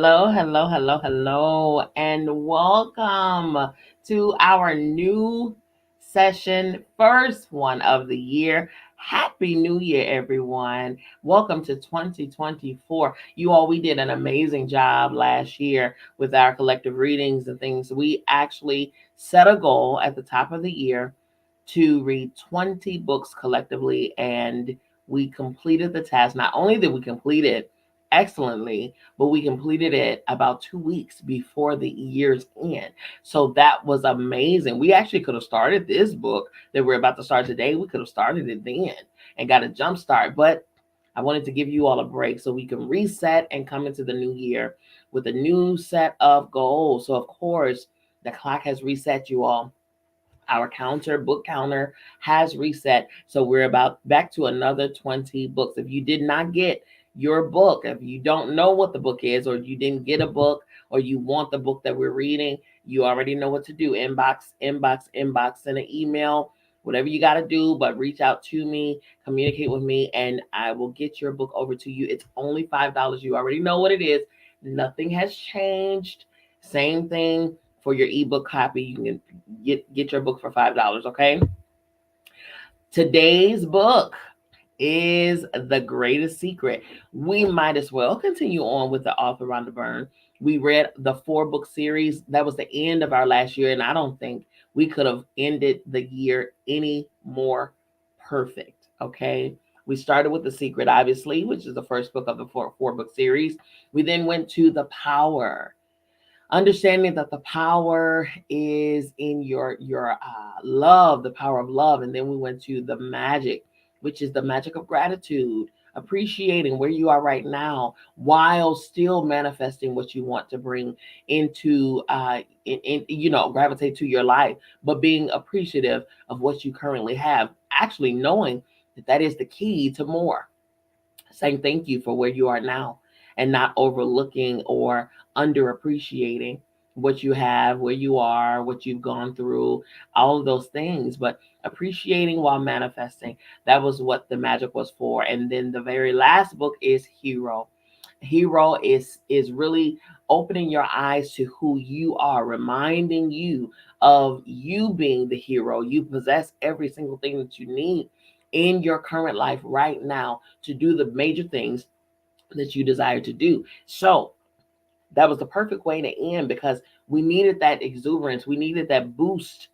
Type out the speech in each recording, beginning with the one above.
Hello, and welcome to our new session, first one of the year. Happy New Year, everyone. Welcome to 2024. You all, we did an amazing job last year with our collective readings and things. We actually set a goal at the top of the year to read 20 books collectively, and we completed the task. Not only did we complete it excellently, but we completed it about 2 weeks before the year's end. So that was amazing. We actually could have started this book that we're about to start today. We could have started it then and got a jump start, but I wanted to give you all a break so we can reset and come into the new year with a new set of goals. So of course, the clock has reset, you all. Our book counter has reset. So we're about back to another 20 books. If you did not get your book, if you don't know what the book is, or you didn't get a book, or you want the book that we're reading, you already know what to do. Inbox, send an email, whatever you got to do, but reach out to me, communicate with me, and I will get your book over to you. It's only $5. You already know what it is. Nothing has changed. Same thing for your ebook copy. You can get your book for $5, okay? Today's book is The Greatest Secret. We might as well continue on with the author Rhonda Byrne. We read the 4-book series. That was the end of our last year, and I don't think we could have ended the year any more perfect, okay? We started with The Secret, obviously, which is the first book of the four-book series. We then went to The Power, understanding that the power is in your love, the power of love. And then we went to the magic, which is the magic of gratitude, appreciating where you are right now while still manifesting what you want to bring into gravitate to your life, but being appreciative of what you currently have, actually knowing that that is the key to more. Saying thank you for where you are now and not overlooking or underappreciating what you have, where you are, what you've gone through, all of those things, but appreciating while manifesting. That was what the magic was for. And then the very last book is Hero. Hero is really opening your eyes to who you are, reminding you of you being the hero. You possess every single thing that you need in your current life right now to do the major things that you desire to do. So that was the perfect way to end, because we needed that exuberance. We needed that boost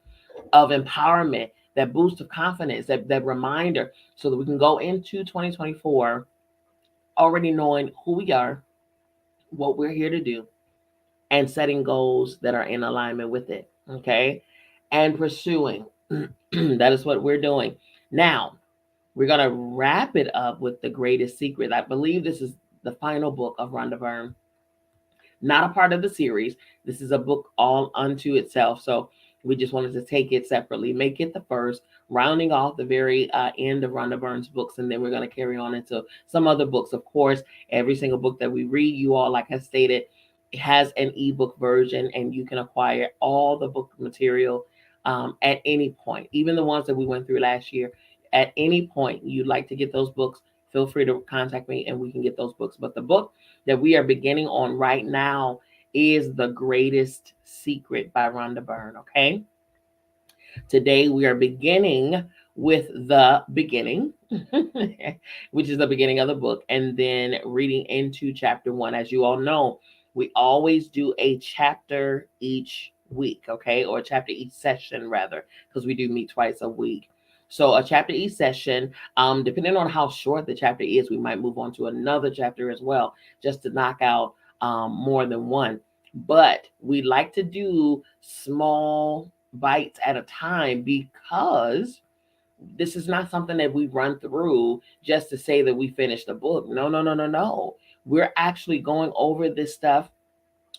of empowerment, that boost of confidence, that reminder, so that we can go into 2024 already knowing who we are, what we're here to do, and setting goals that are in alignment with it. Okay. And pursuing. That is what we're doing. Now, we're going to wrap it up with The Greatest Secret. I believe this is the final book of Rhonda Byrne, not a part of the series. This is a book all unto itself. So we just wanted to take it separately, make it the first, rounding off the very end of Rhonda Byrne's books. And then we're going to carry on into some other books. Of course, every single book that we read, you all, like I stated, has an ebook version, and you can acquire all the book material at any point, even the ones that we went through last year. At any point you'd like to get those books, feel free to contact me and we can get those books. But the book that we are beginning on right now is The Greatest Secret by Rhonda Byrne. Okay. Today we are beginning with the beginning, which is the beginning of the book, and then reading into chapter 1. As you all know, we always do a chapter each week, okay, or a chapter each session rather, because we do meet twice a week. So a chapter each session, depending on how short the chapter is, we might move on to another chapter as well, just to knock out more than one. But we like to do small bites at a time, because this is not something that we run through just to say that we finished the book. No. We're actually going over this stuff.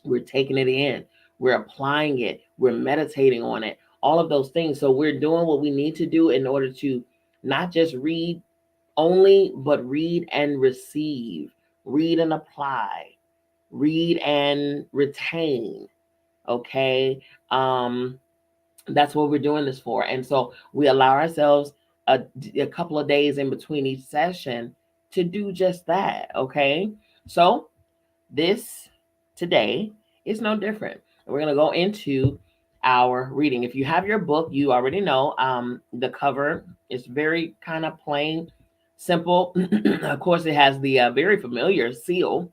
We're taking it in. We're applying it. We're meditating on it. All of those things. So we're doing what we need to do in order to not just read only, but read and receive, read and apply, read and retain. Okay. That's what we're doing this for. And so we allow ourselves a couple of days in between each session to do just that. Okay. So this Today is no different. We're going to go into our reading. If you have your book, you already know the cover is very kind of plain, simple. Of course, it has the very familiar seal,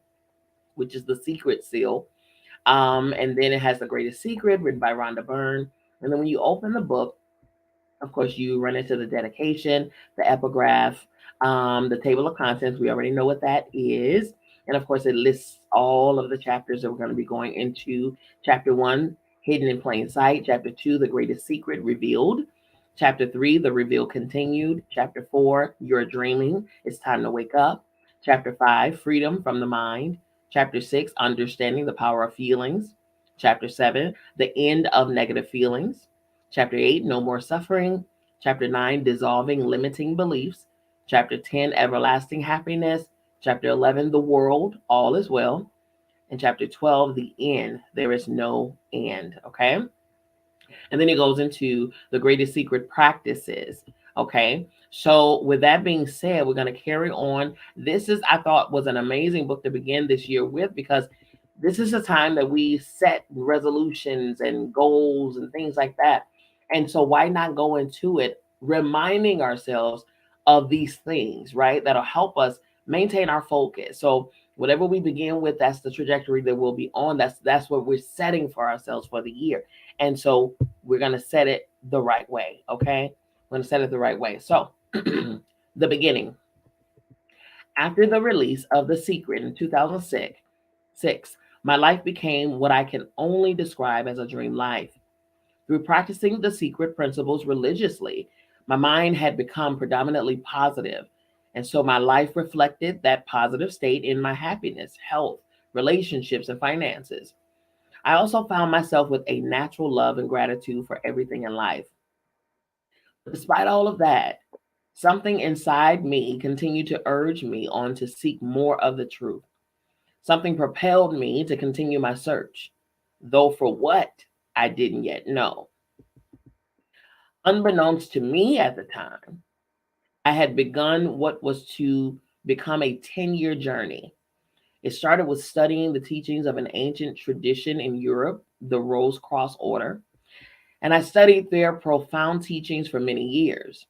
which is the secret seal. And then it has The Greatest Secret, written by Rhonda Byrne. And then when you open the book, of course, you run into the dedication, the epigraph, the table of contents. We already know what that is. And of course, it lists all of the chapters that we're going to be going into. Chapter 1, Hidden in Plain Sight. Chapter 2, The Greatest Secret Revealed. Chapter 3, The Reveal Continued. Chapter 4, You're Dreaming. It's Time to Wake Up. Chapter 5, Freedom from the Mind. Chapter 6, Understanding the Power of Feelings. Chapter 7, The End of Negative Feelings. Chapter 8, No More Suffering. Chapter 9, Dissolving Limiting Beliefs. Chapter 10, Everlasting Happiness. Chapter 11, The World, All is Well. And chapter 12, The End, There is No End. Okay. And then it goes into the greatest secret practices. Okay. So with that being said, we're going to carry on. This is, I thought, was an amazing book to begin this year with, because this is a time that we set resolutions and goals and things like that. And so why not go into it reminding ourselves of these things, right? That'll help us maintain our focus. So whatever we begin with, that's the trajectory that we'll be on. That's what we're setting for ourselves for the year. And so we're going to set it the right way. Okay. We're going to set it the right way. So the beginning. After the release of The Secret in 2006, my life became what I can only describe as a dream life. Through practicing the secret principles religiously, my mind had become predominantly positive, and so my life reflected that positive state in my happiness, health, relationships, and finances. I also found myself with a natural love and gratitude for everything in life. Despite all of that, something inside me continued to urge me on to seek more of the truth. Something propelled me to continue my search, though for what I didn't yet know. Unbeknownst to me at the time, I had begun what was to become a 10-year journey. It started with studying the teachings of an ancient tradition in Europe, the Rose Cross Order, and I studied their profound teachings for many years.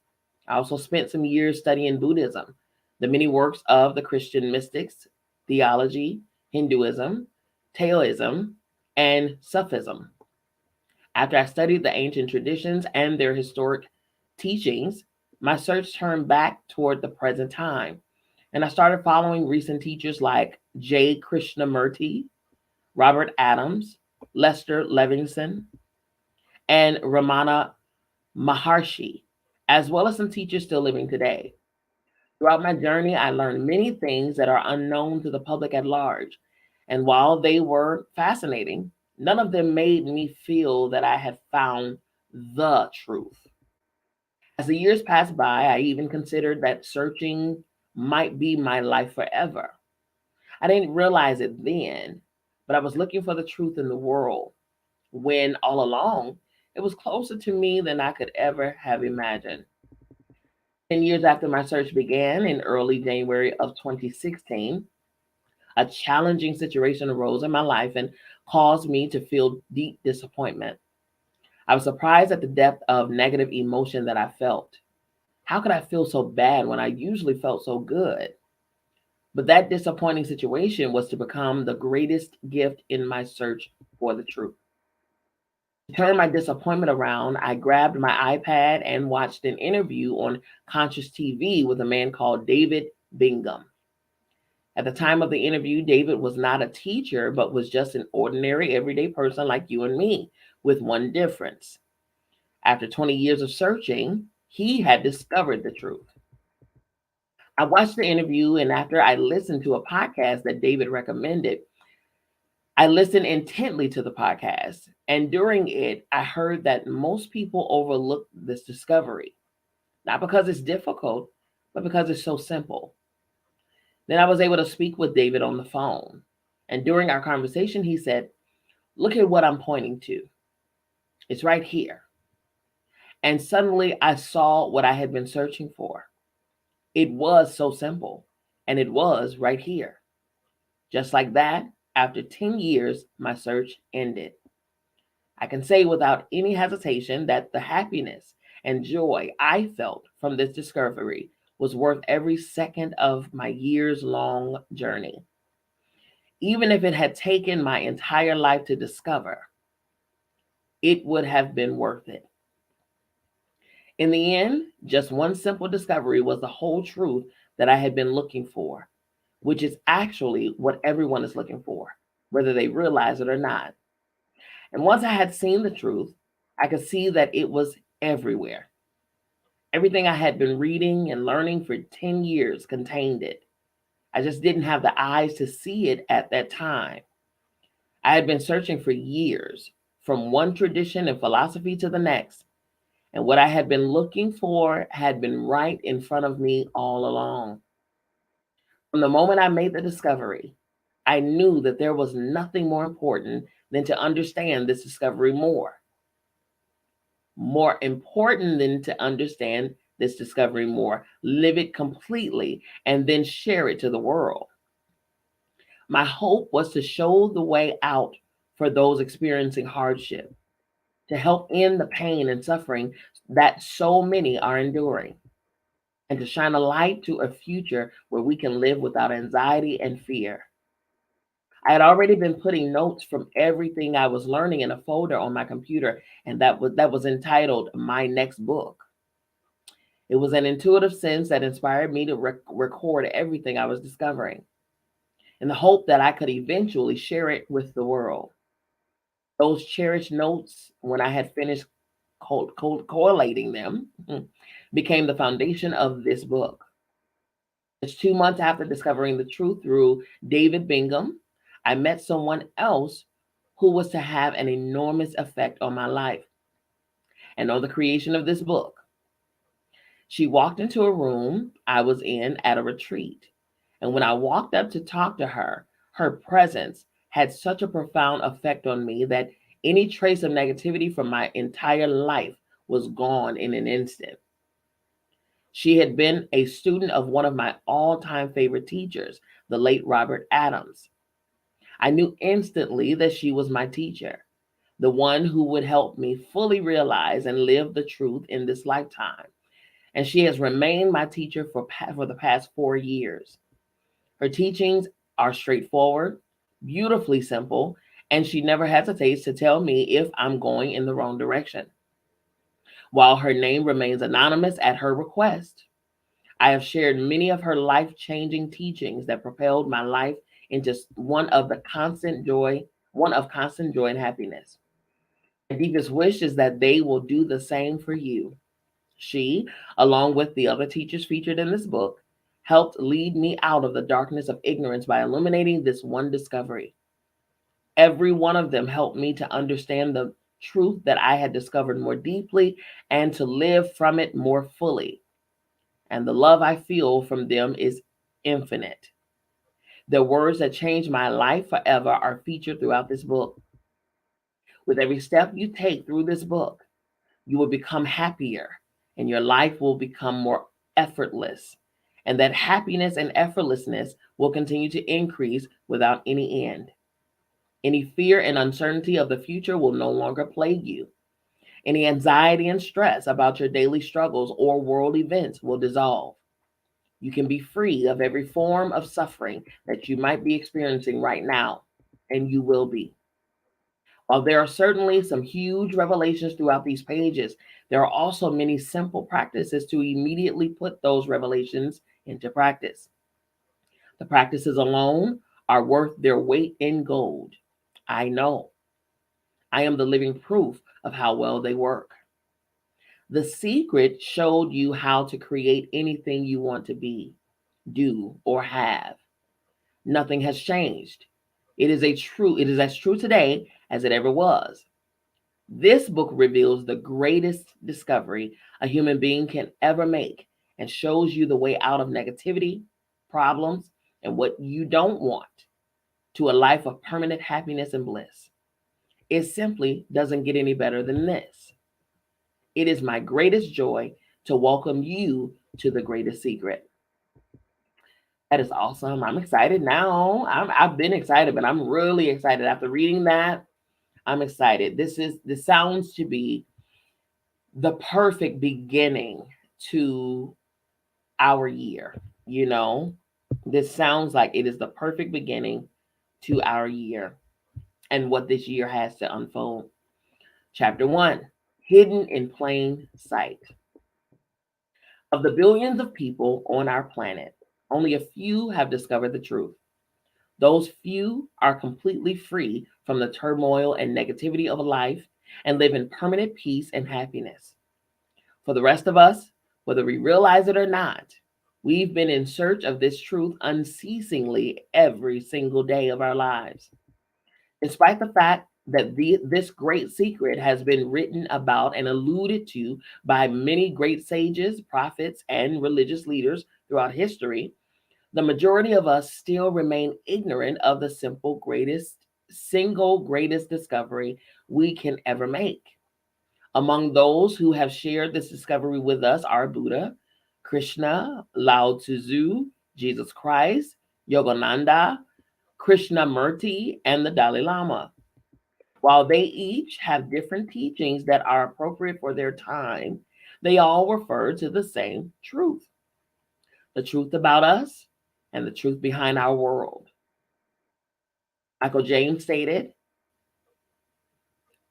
I also spent some years studying Buddhism, the many works of the Christian mystics, theology, Hinduism, Taoism, and Sufism. After I studied the ancient traditions and their historic teachings, my search turned back toward the present time. And I started following recent teachers like J. Krishnamurti, Robert Adams, Lester Levinson, and Ramana Maharshi, as well as some teachers still living today. Throughout my journey, I learned many things that are unknown to the public at large. And while they were fascinating, none of them made me feel that I had found the truth. As the years passed by, I even considered that searching might be my life forever. I didn't realize it then, but I was looking for the truth in the world when all along it was closer to me than I could ever have imagined. 10 years after my search began in early January of 2016, a challenging situation arose in my life and caused me to feel deep disappointment. I was surprised at the depth of negative emotion that I felt. How could I feel so bad when I usually felt so good? But that disappointing situation was to become the greatest gift in my search for the truth. To turn my disappointment around, I grabbed my iPad and watched an interview on Conscious TV with a man called David Bingham. At the time of the interview, David was not a teacher, but was just an ordinary, everyday person like you and me, with one difference. After 20 years of searching, he had discovered the truth. I watched the interview, and after I listened to a podcast that David recommended, I listened intently to the podcast. And during it, I heard that most people overlook this discovery, not because it's difficult, but because it's so simple. Then I was able to speak with David on the phone. And during our conversation, he said, "Look at what I'm pointing to. It's right here." And suddenly I saw what I had been searching for. It was so simple, and it was right here. Just like that, After 10 years, my search ended. I can say without any hesitation that the happiness and joy I felt from this discovery was worth every second of my years long journey. Even if it had taken my entire life to discover, it would have been worth it. In the end, just one simple discovery was the whole truth that I had been looking for, which is actually what everyone is looking for, whether they realize it or not. And once I had seen the truth, I could see that it was everywhere. Everything I had been reading and learning for 10 years contained it. I just didn't have the eyes to see it at that time. I had been searching for years, from one tradition and philosophy to the next, and what I had been looking for had been right in front of me all along. From the moment I made the discovery, I knew that there was nothing more important than to understand this discovery more. More important than to understand this discovery more, live it completely, and then share it to the world. My hope was to show the way out for those experiencing hardship, to help end the pain and suffering that so many are enduring, and to shine a light to a future where we can live without anxiety and fear. I had already been putting notes from everything I was learning in a folder on my computer, and that was entitled My Next Book. It was an intuitive sense that inspired me to record everything I was discovering in the hope that I could eventually share it with the world. Those cherished notes, when I had finished correlating them, became the foundation of this book. Just 2 months after discovering the truth through David Bingham, I met someone else who was to have an enormous effect on my life and on the creation of this book. She walked into a room I was in at a retreat. And when I walked up to talk to her, her presence had such a profound effect on me that any trace of negativity from my entire life was gone in an instant. She had been a student of one of my all time favorite teachers, the late Robert Adams. I knew instantly that she was my teacher, the one who would help me fully realize and live the truth in this lifetime. And she has remained my teacher for the past 4 years. Her teachings are straightforward, beautifully simple, and she never hesitates to tell me if I'm going in the wrong direction. While her name remains anonymous at her request, I have shared many of her life-changing teachings that propelled my life into one of constant joy and happiness. My deepest wish is that they will do the same for you. She, along with the other teachers featured in this book, helped lead me out of the darkness of ignorance by illuminating this one discovery. Every one of them helped me to understand the truth that I had discovered more deeply and to live from it more fully. And the love I feel from them is infinite. The words that changed my life forever are featured throughout this book. With every step you take through this book, you will become happier and your life will become more effortless. And that happiness and effortlessness will continue to increase without any end. Any fear and uncertainty of the future will no longer plague you. Any anxiety and stress about your daily struggles or world events will dissolve. You can be free of every form of suffering that you might be experiencing right now, and you will be. While there are certainly some huge revelations throughout these pages, there are also many simple practices to immediately put those revelations into practice. The practices alone are worth their weight in gold. I know. I am the living proof of how well they work. The secret showed you how to create anything you want to be, do, or have. Nothing has changed. It is as true today as it ever was. This book reveals the greatest discovery a human being can ever make and shows you the way out of negativity, problems, and what you don't want to a life of permanent happiness and bliss. It simply doesn't get any better than this. It is my greatest joy to welcome you to the greatest secret. That is awesome. I'm excited now. I've been excited, but I'm really excited after reading that. I'm excited. This sounds to be the perfect beginning to our year. You know, this sounds like it is the perfect beginning to our year and what this year has to unfold. Chapter 1, Hidden in Plain Sight. Of the billions of people on our planet, only a few have discovered the truth. Those few are completely free from the turmoil and negativity of life and live in permanent peace and happiness. For the rest of us, whether we realize it or not, we've been in search of this truth unceasingly every single day of our lives. Despite the fact that this great secret has been written about and alluded to by many great sages, prophets, and religious leaders throughout history, the majority of us still remain ignorant of the single greatest discovery we can ever make. Among those who have shared this discovery with us are Buddha, Krishna, Lao Tzu, Jesus Christ, Yogananda, Krishnamurti, and the Dalai Lama. While they each have different teachings that are appropriate for their time, they all refer to the same truth, the truth about us and the truth behind our world. Michael James stated,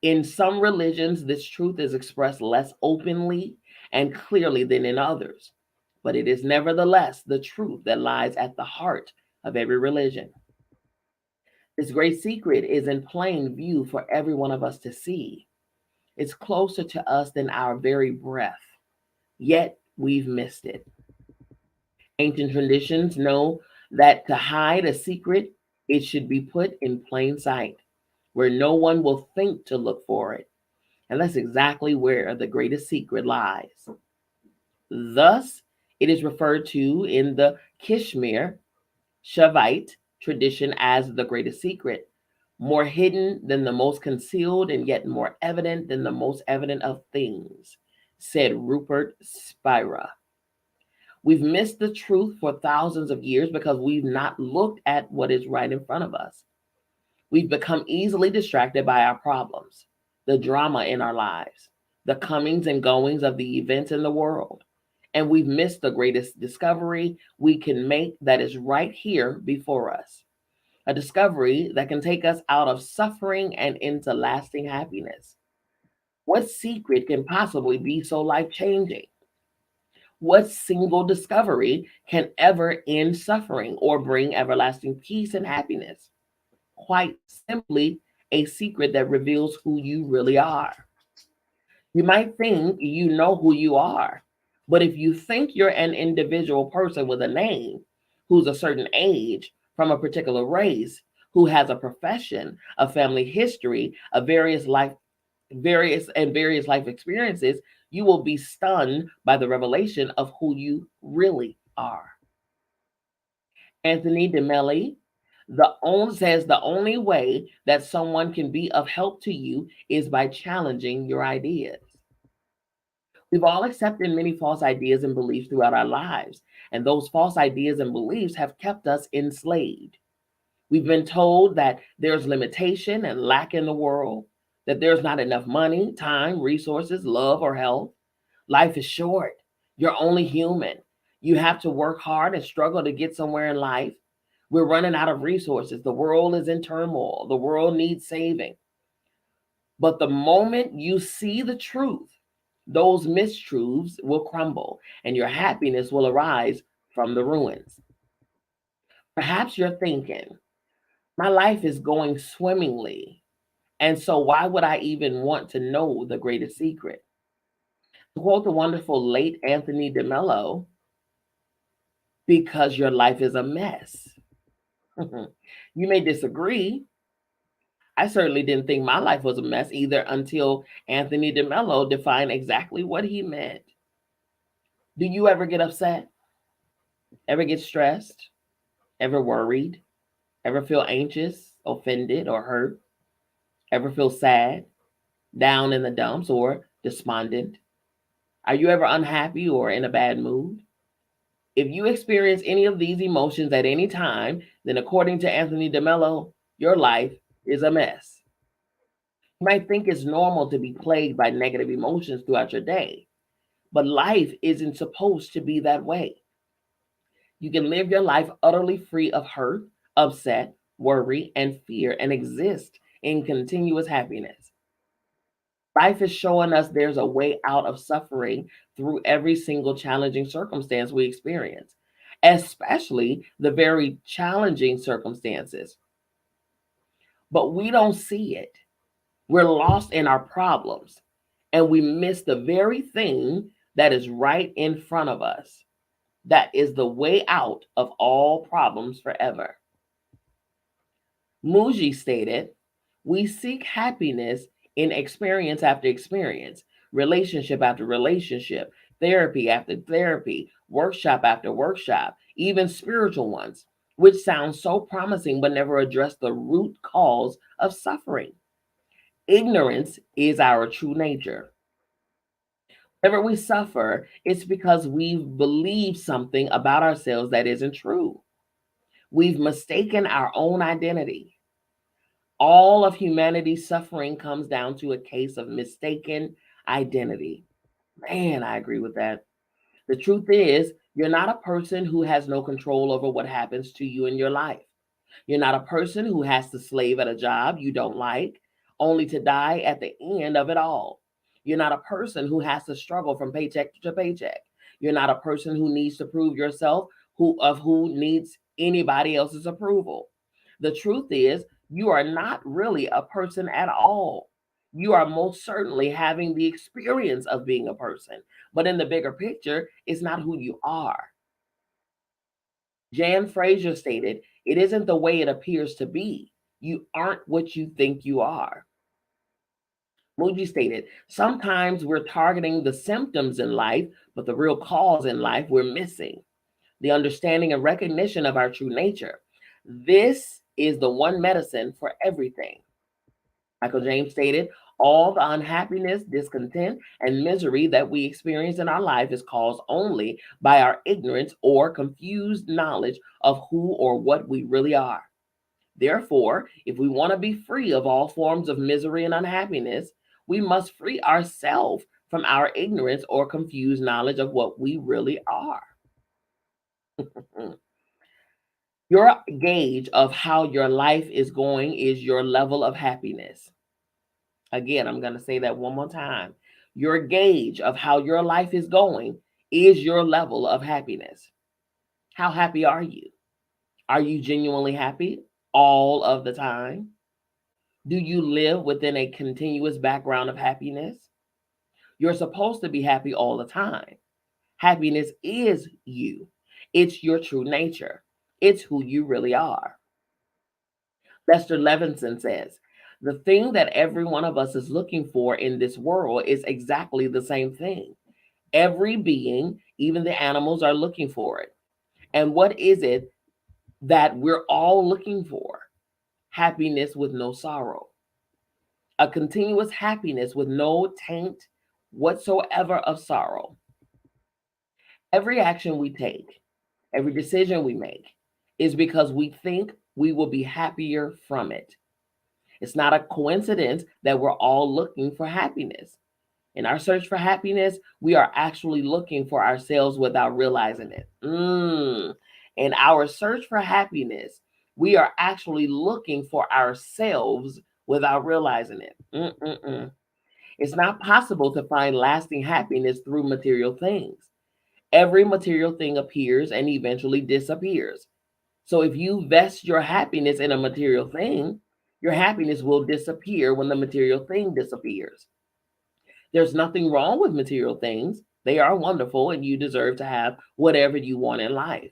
in some religions, this truth is expressed less openly and clearly than in others, but it is nevertheless the truth that lies at the heart of every religion. This great secret is in plain view for every one of us to see. It's closer to us than our very breath, yet we've missed it. Ancient traditions know that to hide a secret, it should be put in plain sight, where no one will think to look for it. And that's exactly where the greatest secret lies. Thus, it is referred to in the Kashmir Shavite tradition as the greatest secret, more hidden than the most concealed and yet more evident than the most evident of things, said Rupert Spira. We've missed the truth for thousands of years because we've not looked at what is right in front of us. We've become easily distracted by our problems, the drama in our lives, the comings and goings of the events in the world. And we've missed the greatest discovery we can make that is right here before us. A discovery that can take us out of suffering and into lasting happiness. What secret can possibly be so life changing? What single discovery can ever end suffering or bring everlasting peace and happiness? Quite simply, a secret that reveals who you really are. You might think you know who you are, but if you think you're an individual person with a name, who's a certain age, from a particular race, who has a profession, a family history, a various life experiences, you will be stunned by the revelation of who you really are. Anthony DeMelli says the only way that someone can be of help to you is by challenging your ideas. We've all accepted many false ideas and beliefs throughout our lives, and those false ideas and beliefs have kept us enslaved. We've been told that there's limitation and lack in the world, that there's not enough money, time, resources, love, or health. Life is short. You're only human. You have to work hard and struggle to get somewhere in life. We're running out of resources. The world is in turmoil. The world needs saving. But the moment you see the truth, those mistruths will crumble and your happiness will arise from the ruins. Perhaps you're thinking, my life is going swimmingly. And so why would I even want to know the greatest secret? To quote the wonderful late Anthony DeMello, because your life is a mess. You may disagree. I certainly didn't think my life was a mess either until Anthony DeMello defined exactly what he meant. Do you ever get upset? Ever get stressed? Ever worried? Ever feel anxious, offended, or hurt? Ever feel sad, down in the dumps, or despondent? Are you ever unhappy or in a bad mood? If you experience any of these emotions at any time, then according to Anthony DeMello, your life is a mess. You might think it's normal to be plagued by negative emotions throughout your day, but life isn't supposed to be that way. You can live your life utterly free of hurt, upset, worry, and fear and exist in continuous happiness. Life is showing us there's a way out of suffering through every single challenging circumstance we experience, especially the very challenging circumstances. But we don't see it. We're lost in our problems and we miss the very thing that is right in front of us. That is the way out of all problems forever. Muji stated, we seek happiness in experience after experience, relationship after relationship, therapy after therapy, workshop after workshop, even spiritual ones, which sounds so promising but never address the root cause of suffering. Ignorance is our true nature. Whenever we suffer, it's because we've believed something about ourselves that isn't true. We've mistaken our own identity. All of humanity's suffering comes down to a case of mistaken identity. Man, I agree with that. The truth is, you're not a person who has no control over what happens to you in your life. You're not a person who has to slave at a job you don't like, only to die at the end of it all. You're not a person who has to struggle from paycheck to paycheck. You're not a person who needs to prove yourself, who needs anybody else's approval. The truth is, you are not really a person at all. You are most certainly having the experience of being a person, but in the bigger picture, it's not who you are. Jan Fraser stated, it isn't the way it appears to be. You aren't what you think you are. Muji stated, sometimes we're targeting the symptoms in life, but the real cause in life we're missing. The understanding and recognition of our true nature. This is the one medicine for everything. Michael James stated, all the unhappiness, discontent, and misery that we experience in our life is caused only by our ignorance or confused knowledge of who or what we really are. Therefore, if we want to be free of all forms of misery and unhappiness, we must free ourselves from our ignorance or confused knowledge of what we really are. Your gauge of how your life is going is your level of happiness. Again, I'm going to say that one more time. Your gauge of how your life is going is your level of happiness. How happy are you? Are you genuinely happy all of the time? Do you live within a continuous background of happiness? You're supposed to be happy all the time. Happiness is you. It's your true nature. It's who you really are. Lester Levinson says, the thing that every one of us is looking for in this world is exactly the same thing. Every being, even the animals, are looking for it. And what is it that we're all looking for? Happiness with no sorrow. A continuous happiness with no taint whatsoever of sorrow. Every action we take, every decision we make is because we think we will be happier from it. It's not a coincidence that we're all looking for happiness. In our search for happiness, we are actually looking for ourselves without realizing it. In our search for happiness, we are actually looking for ourselves without realizing it. It's not possible to find lasting happiness through material things. Every material thing appears and eventually disappears. So if you vest your happiness in a material thing, your happiness will disappear when the material thing disappears. There's nothing wrong with material things. They are wonderful and you deserve to have whatever you want in life.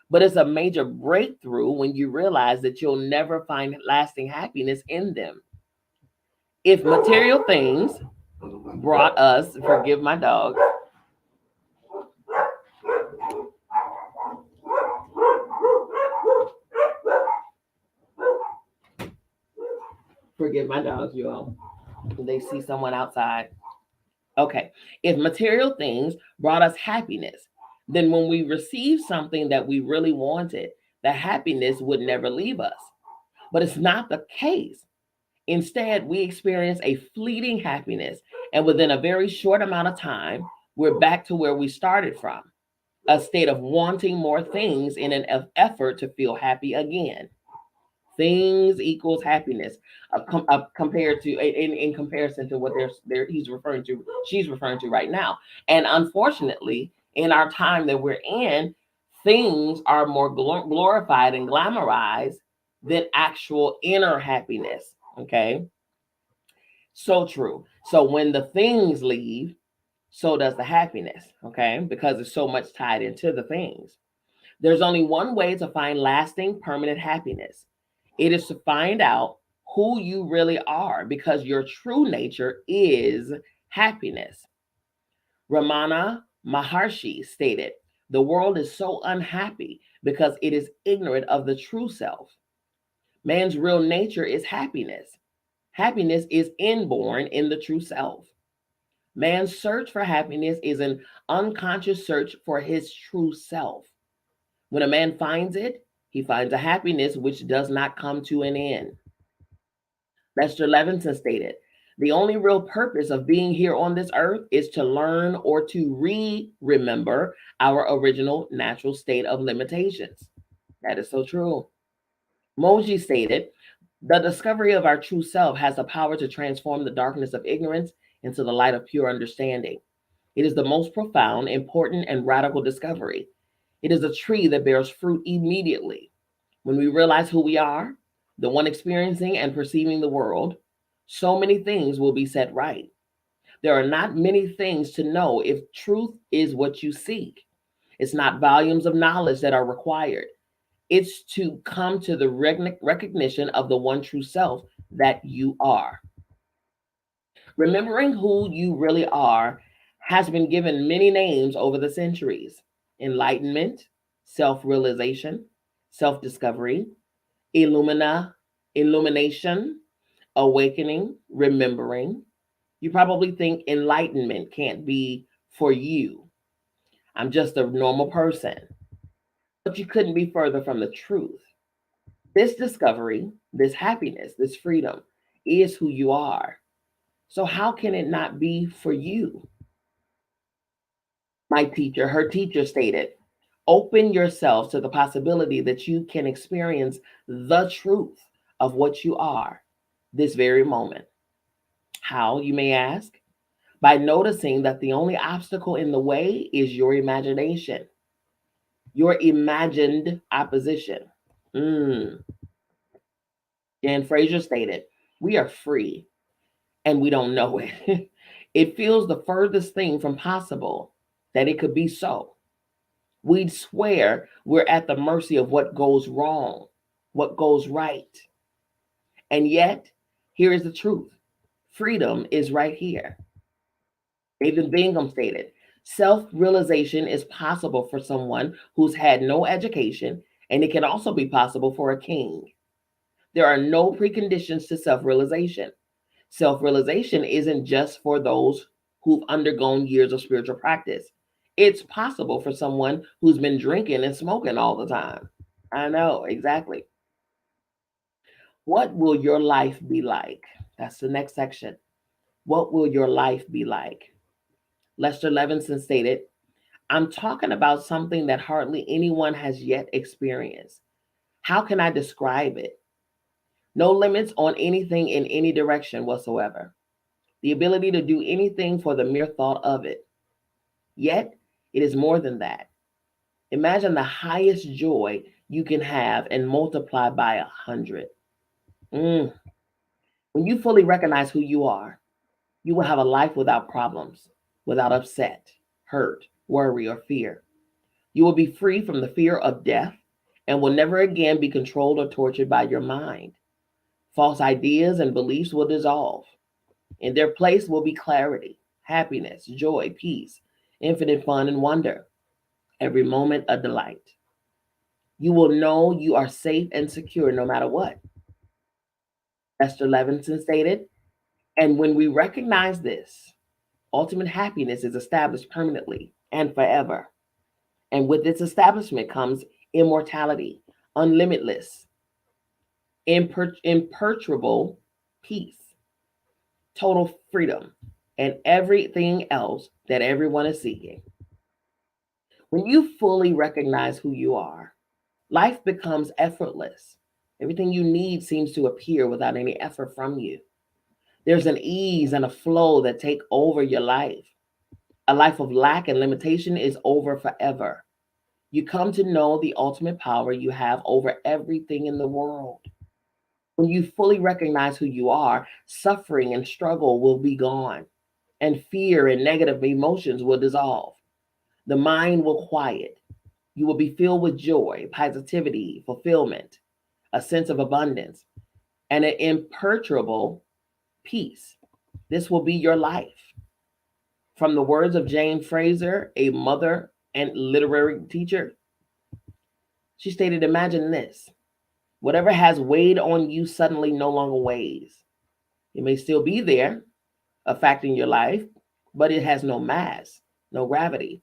But it's a major breakthrough when you realize that you'll never find lasting happiness in them. If material things brought us, forgive my dog, forgive my dogs, you all. They see someone outside. Okay. If material things brought us happiness, then when we receive something that we really wanted, the happiness would never leave us. But it's not the case. Instead, we experience a fleeting happiness, and within a very short amount of time, we're back to where we started from, a state of wanting more things in an effort to feel happy again. Things equals happiness, compared to in comparison to what he's referring to, she's referring to right now. And unfortunately, in our time that we're in, things are more glorified and glamorized than actual inner happiness. Okay, so true. So when the things leave, so does the happiness. Okay, because it's so much tied into the things. There's only one way to find lasting, permanent happiness. It is to find out who you really are, because your true nature is happiness. Ramana Maharshi stated, "The world is so unhappy because it is ignorant of the true self. Man's real nature is happiness. Happiness is inborn in the true self. Man's search for happiness is an unconscious search for his true self. When a man finds it, he finds a happiness which does not come to an end." Lester Levinson stated, "The only real purpose of being here on this earth is to learn or to remember our original natural state of limitations." That is so true. Moji stated, "The discovery of our true self has the power to transform the darkness of ignorance into the light of pure understanding. It is the most profound, important, and radical discovery. It is a tree that bears fruit immediately. When we realize who we are, the one experiencing and perceiving the world, so many things will be set right. There are not many things to know if truth is what you seek. It's not volumes of knowledge that are required. It's to come to the recognition of the one true self that you are." Remembering who you really are has been given many names over the centuries: enlightenment, self realization, self discovery, illumination, awakening, remembering. You probably think enlightenment can't be for you. I'm just a normal person. But you couldn't be further from the truth. This discovery, this happiness, this freedom is who you are. So, how can it not be for you? Her teacher stated, "Open yourself to the possibility that you can experience the truth of what you are this very moment." How, you may ask? By noticing that the only obstacle in the way is your imagination, your imagined opposition. Mm. Jan Fraser stated, "We are free and we don't know it." It feels the furthest thing from possible that it could be so. We'd swear we're at the mercy of what goes wrong, what goes right. And yet, here is the truth: freedom is right here. David Bingham stated, "Self realization is possible for someone who's had no education, and it can also be possible for a king. There are no preconditions to self realization. Self realization isn't just for those who've undergone years of spiritual practice. It's possible for someone who's been drinking and smoking all the time." I know, exactly. What will your life be like? That's the next section. What will your life be like? Lester Levinson stated, "I'm talking about something that hardly anyone has yet experienced. How can I describe it? No limits on anything in any direction whatsoever. The ability to do anything for the mere thought of it. Yet, it is more than that. Imagine the highest joy you can have and multiply by 100. Mm. When you fully recognize who you are, you will have a life without problems, without upset, hurt, worry, or fear. You will be free from the fear of death and will never again be controlled or tortured by your mind. False ideas and beliefs will dissolve. In their place will be clarity, happiness, joy, peace, infinite fun, and wonder. Every moment a delight. You will know you are safe and secure no matter what." Esther Levinson stated, "And when we recognize this, ultimate happiness is established permanently and forever. And with its establishment comes immortality, unlimitless, imperturbable peace, total freedom, and everything else that everyone is seeking. When you fully recognize who you are, life becomes effortless. Everything you need seems to appear without any effort from you. There's an ease and a flow that take over your life. A life of lack and limitation is over forever. You come to know the ultimate power you have over everything in the world. When you fully recognize who you are, suffering and struggle will be gone, and fear and negative emotions will dissolve. The mind will quiet. You will be filled with joy, positivity, fulfillment, a sense of abundance, and an imperturbable peace. This will be your life. From the words of Jane Fraser, a mother and literary teacher, she stated, imagine this. Whatever has weighed on you suddenly no longer weighs. It may still be there, affecting your life, but it has no mass, no gravity.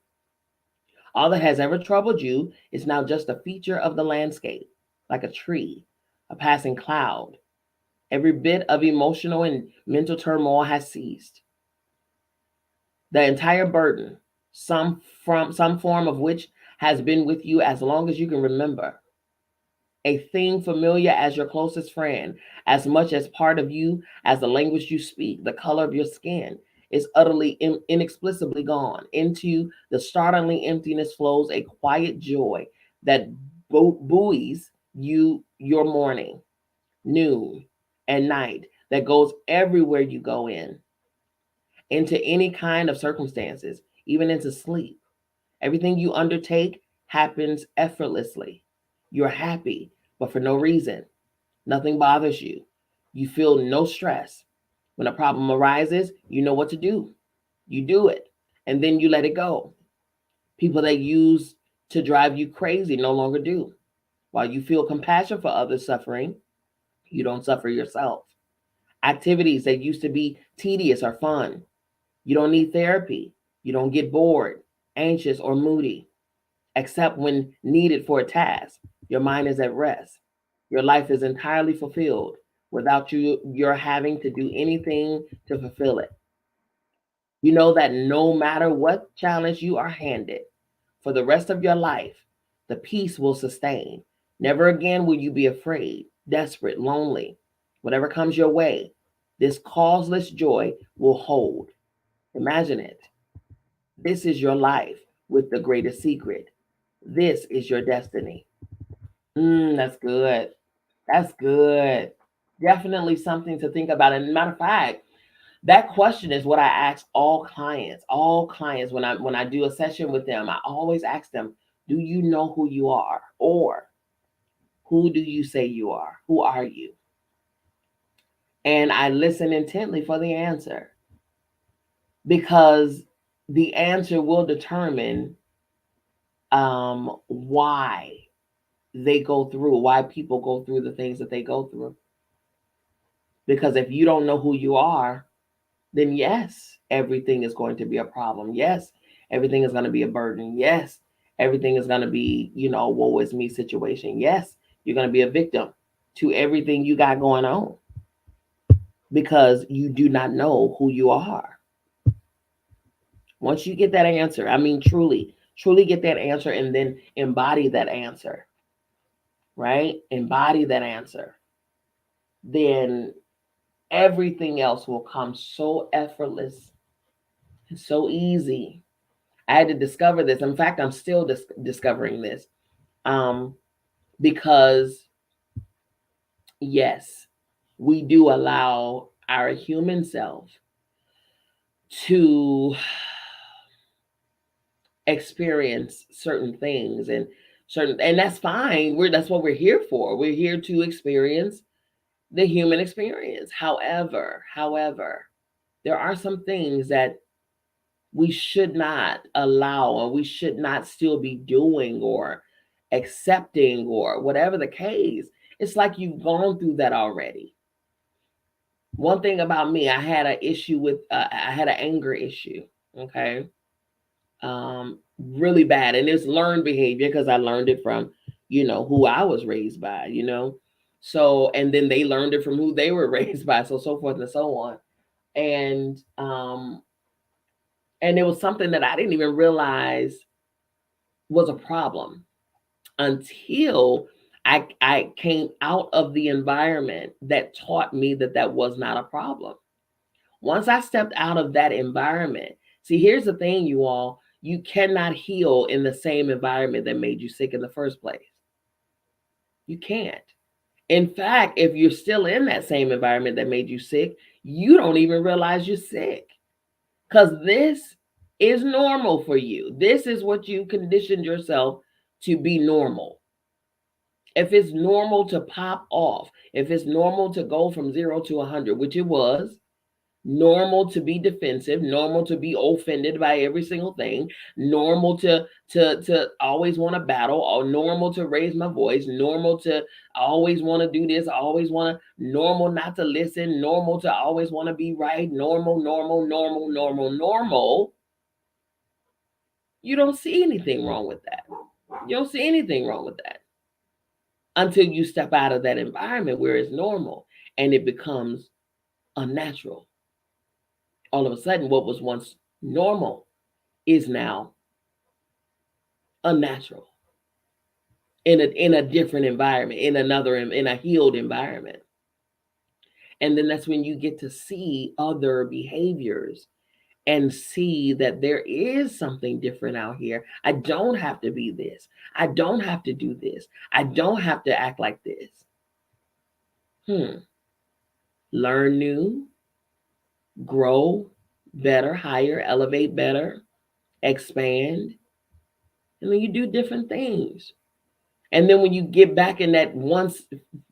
All that has ever troubled you is now just a feature of the landscape, like a tree, a passing cloud. Every bit of emotional and mental turmoil has ceased. The entire burden, some form of which has been with you as long as you can remember. A thing familiar as your closest friend, as much as part of you as the language you speak, the color of your skin, is utterly inexplicably gone. Into the startling emptiness flows a quiet joy that buoys you your morning, noon, and night, that goes everywhere you go into any kind of circumstances, even into sleep. Everything you undertake happens effortlessly. You're happy, but for no reason. Nothing bothers you. You feel no stress. When a problem arises, you know what to do. You do it, and then you let it go. People that used to drive you crazy no longer do. While you feel compassion for others suffering, you don't suffer yourself. Activities that used to be tedious are fun. You don't need therapy. You don't get bored, anxious, or moody, except when needed for a task. Your mind is at rest. Your life is entirely fulfilled without you're having to do anything to fulfill it. You know that no matter what challenge you are handed for the rest of your life, the peace will sustain. Never again will you be afraid, desperate, lonely. Whatever comes your way, this causeless joy will hold. Imagine it. This is your life with the greatest secret. This is your destiny. That's good. That's good. Definitely something to think about. And matter of fact, that question is what I ask all clients. All clients, when I do a session with them, I always ask them, do you know who you are? Or who do you say you are? Who are you? And I listen intently for the answer, because the answer will determine why why people go through the things that they go through. Because if you don't know who you are, then yes, everything is going to be a problem. Yes, everything is going to be a burden. Yes, everything is going to be, woe is me situation. Yes, you're going to be a victim to everything you got going on, because you do not know who you are. Once you get that answer, I mean, truly, truly get that answer and then embody that answer, right? Embody that answer. Then everything else will come so effortless and so easy. I had to discover this. In fact, I'm still discovering this, because yes, we do allow our human self to experience certain things, and that's fine. That's what we're here for. We're here to experience the human experience. However, there are some things that we should not allow, or we should not still be doing or accepting, or whatever the case. It's like you've gone through that already. One thing about me, I had an issue with, I had an anger issue. Okay. really bad. And it's learned behavior because I learned it from, who I was raised by, So, and then they learned it from who they were raised by, so forth and so on. And it was something that I didn't even realize was a problem until I came out of the environment that taught me that that was not a problem. Once I stepped out of that environment, see, here's the thing, you all, you cannot heal in the same environment that made you sick in the first place. You can't. In fact, if you're still in that same environment that made you sick, you don't even realize you're sick because this is normal for you. This is what you conditioned yourself to be normal. If it's normal to pop off, if it's normal to go from 0 to 100, which it was, normal to be defensive, normal to be offended by every single thing, normal to always want to battle, or normal to raise my voice, normal to always want to do this, always want to, normal not to listen, normal to always want to be right, normal. You don't see anything wrong with that. You don't see anything wrong with that until you step out of that environment where it's normal and it becomes unnatural. All of a sudden, what was once normal is now unnatural in a different environment, in a healed environment. And then that's when you get to see other behaviors and see that there is something different out here. I don't have to be this. I don't have to do this. I don't have to act like this. Learn new, grow better, higher, elevate better, expand. And then you do different things. And then when you get back in that once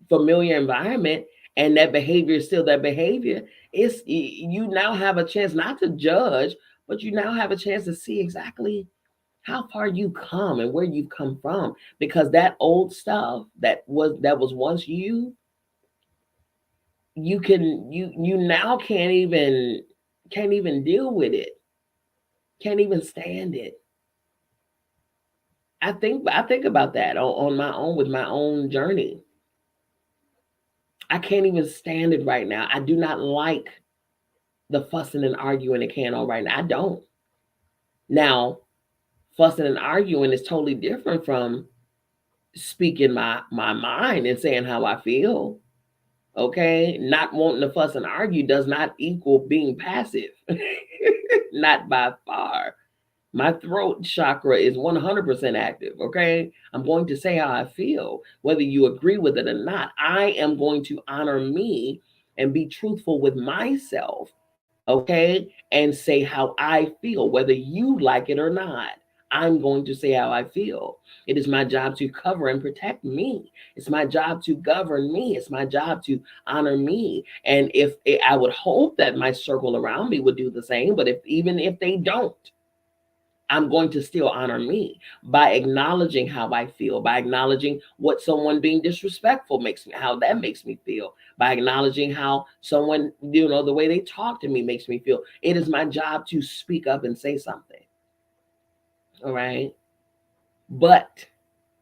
familiar environment and that behavior is still that behavior, it's, you now have a chance not to judge, but you now have a chance to see exactly how far you come and where you've come from, because that old stuff that was once you now can't even deal with it, can't even stand it. I think about that on my own, with my own journey. I can't even stand it right now. I do not like the fussing and arguing that can on right now. I don't. Now, fussing and arguing is totally different from speaking my mind and saying how I feel. Okay? Not wanting to fuss and argue does not equal being passive. Not by far. My throat chakra is 100% active, okay? I'm going to say how I feel, whether you agree with it or not. I am going to honor me and be truthful with myself, okay? And say how I feel, whether you like it or not. I'm going to say how I feel. It is my job to cover and protect me. It's my job to govern me. It's my job to honor me. And if I would hope that my circle around me would do the same, but even if they don't, I'm going to still honor me by acknowledging how I feel, by acknowledging what someone being disrespectful makes me, how that makes me feel, by acknowledging how someone, the way they talk to me makes me feel. It is my job to speak up and say something. All right. But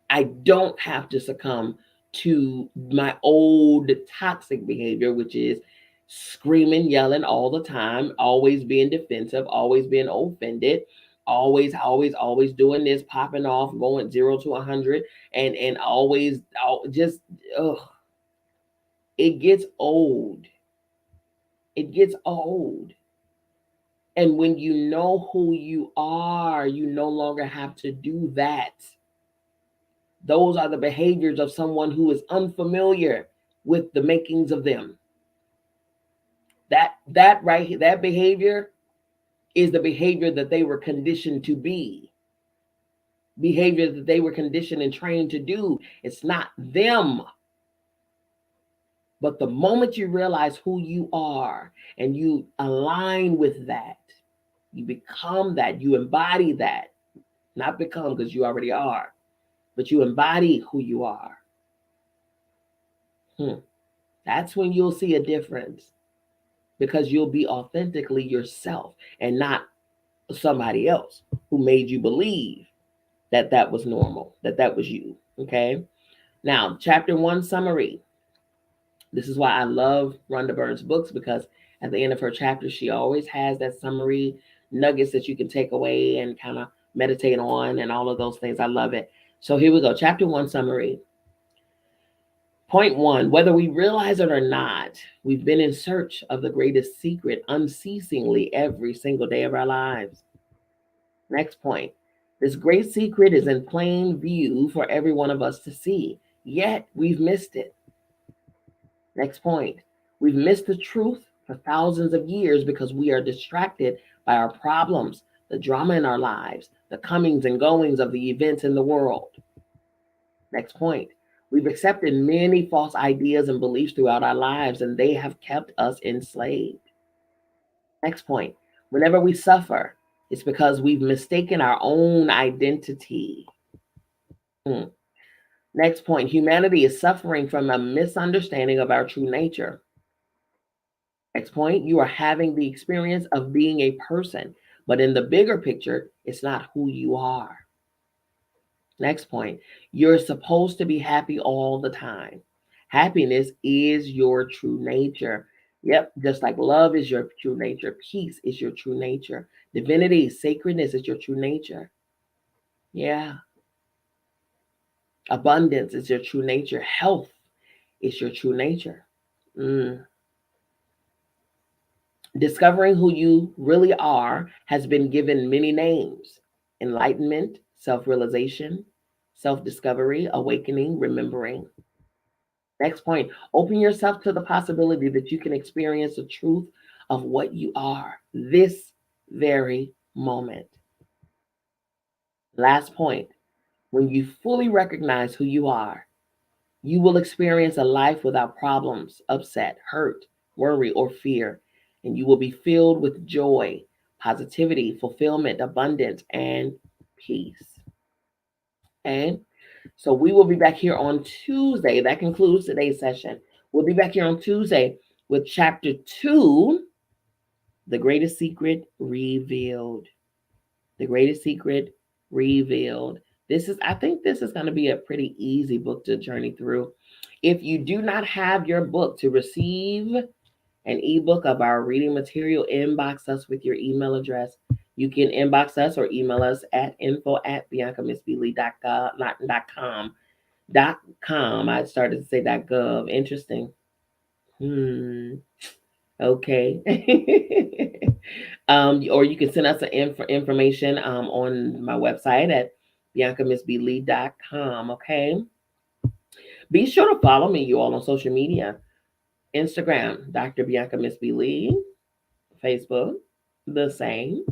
I don't have to succumb to my old toxic behavior, which is screaming, yelling all the time, always being defensive, always being offended, always doing this, popping off, going 0 to 100, and always just, ugh. It gets old. It gets old. And when you know who you are, you no longer have to do that. Those are the behaviors of someone who is unfamiliar with the makings of them. That behavior is the behavior that they were conditioned to be. Behavior that they were conditioned and trained to do. It's not them. But the moment you realize who you are and you align with that, you become that, you embody that. Not become, because you already are, but you embody who you are. That's when you'll see a difference, because you'll be authentically yourself and not somebody else who made you believe that that was normal, that that was you. Okay. Now, chapter 1 summary. This is why I love Rhonda Byrne's books, because at the end of her chapter, she always has that summary nuggets that you can take away and kind of meditate on and all of those things. I love it. So here we go. Chapter 1 summary. Point 1, whether we realize it or not, we've been in search of the greatest secret unceasingly every single day of our lives. Next point. This great secret is in plain view for every one of us to see, yet we've missed it. Next point. We've missed the truth for thousands of years because we are distracted by our problems, the drama in our lives, the comings and goings of the events in the world. Next point. We've accepted many false ideas and beliefs throughout our lives, and they have kept us enslaved. Next point. Whenever we suffer, it's because we've mistaken our own identity. Next point. Humanity is suffering from a misunderstanding of our true nature. Next point. You are having the experience of being a person, but in the bigger picture, it's not who you are. Next point. You're supposed to be happy all the time. Happiness is your true nature. Yep, just like love is your true nature, peace is your true nature, divinity, sacredness is your true nature. Yeah. Abundance is your true nature. Health is your true nature. Discovering who you really are has been given many names: enlightenment, self realization, self discovery, awakening, remembering. Next point, open yourself to the possibility that you can experience the truth of what you are this very moment. Last point, when you fully recognize who you are, you will experience a life without problems, upset, hurt, worry, or fear, and you will be filled with joy, positivity, fulfillment, abundance, and peace. Okay? So we will be back here on Tuesday. That concludes today's session. We'll be back here on Tuesday with chapter 2, The Greatest Secret Revealed. The Greatest Secret Revealed. I think this is going to be a pretty easy book to journey through. If you do not have your book, to receive an ebook of our reading material, inbox us with your email address. You can inbox us or email us at info@biancamissbeely.com. I started to say .gov. Interesting. Okay. Or you can send us information on my website at biancamissbeely.com. Okay. Be sure to follow me, you all, on social media. Instagram, Dr. Bianca Miss B. Lee. Facebook, the same.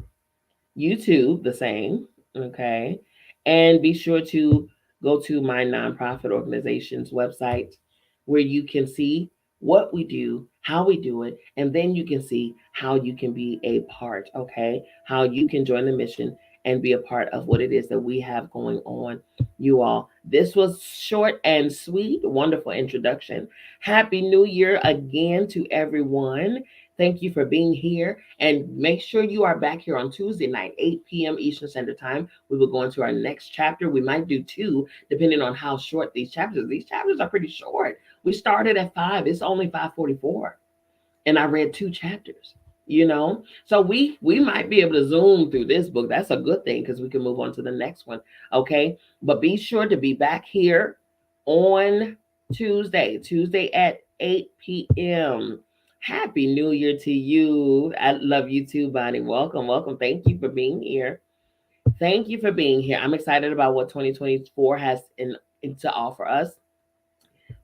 YouTube, the same. Okay. And be sure to go to my nonprofit organization's website where you can see what we do, how we do it, and then you can see how you can be a part, okay? How you can join the mission and be a part of what it is that we have going on, you all. This was short and sweet, wonderful introduction. Happy New Year again to everyone. Thank you for being here. And make sure you are back here on Tuesday night, 8 p.m. Eastern Standard Time. We will go into our next chapter. We might do 2, depending on how short these chapters are. These chapters are pretty short. We started at 5. It's only 5:44. And I read 2 chapters, So we might be able to zoom through this book. That's a good thing because we can move on to the next one. Okay. But be sure to be back here on Tuesday at 8 p.m. Happy New Year to you. I love you too, Bonnie. Welcome. Thank you for being here. Thank you for being here. I'm excited about what 2024 has to offer us.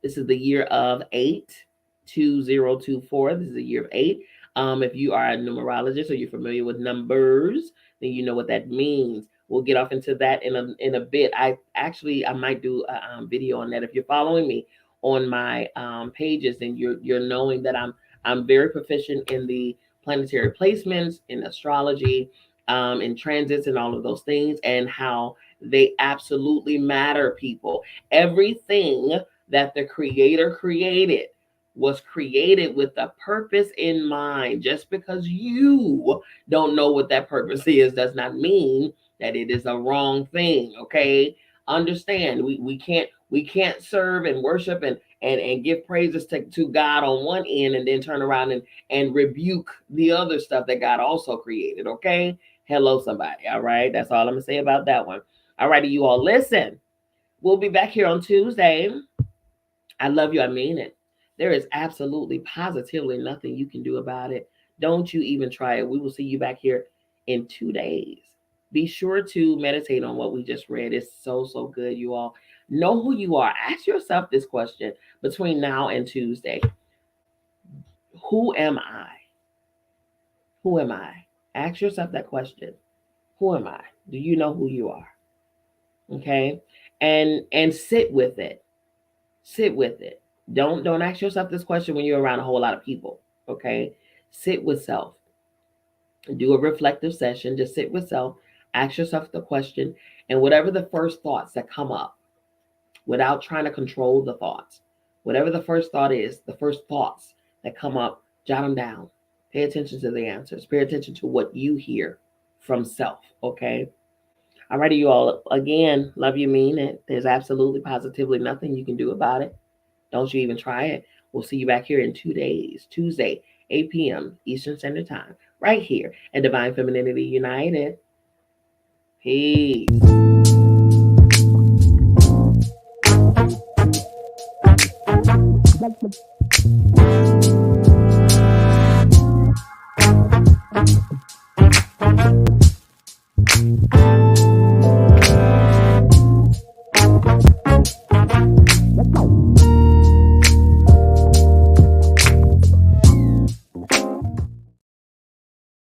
This is the year of 8, 2024. This is the year of 8. If you are a numerologist or you're familiar with numbers, then you know what that means. We'll get off into that in a bit. I might do a video on that. If you're following me on my pages, then you're knowing that I'm very proficient in the planetary placements, in astrology, in transits, and all of those things, and how they absolutely matter, people. Everything that the Creator created was created with a purpose in mind. Just because you don't know what that purpose is does not mean that it is a wrong thing. Okay. Understand, we can't serve and worship and give praises to God on one end and then turn around and rebuke the other stuff that God also created. Okay. Hello, somebody. All right. That's all I'm gonna say about that one. All righty, you all listen. We'll be back here on Tuesday. I love you. I mean it. There is absolutely, positively nothing you can do about it. Don't you even try it. We will see you back here in 2 days. Be sure to meditate on what we just read. It's so, so good, you all. Know who you are. Ask yourself this question between now and Tuesday. Who am I? Who am I? Ask yourself that question. Who am I? Do you know who you are? Okay? And sit with it. Sit with it. Don't ask yourself this question when you're around a whole lot of people. Okay? Sit with self. Do a reflective session. Just sit with self. Ask yourself the question, and whatever the first thoughts that come up, without trying to control the thoughts, whatever the first thought is, the first thoughts that come up, jot them down. Pay attention to the answers. Pay attention to what you hear from self. Okay? Alrighty, you all. Again, love you, mean it. There's absolutely, positively nothing you can do about it. Don't you even try it. We'll see you back here in 2 days, Tuesday, 8 p.m. Eastern Standard Time, right here at Divine Femininity United. Peace.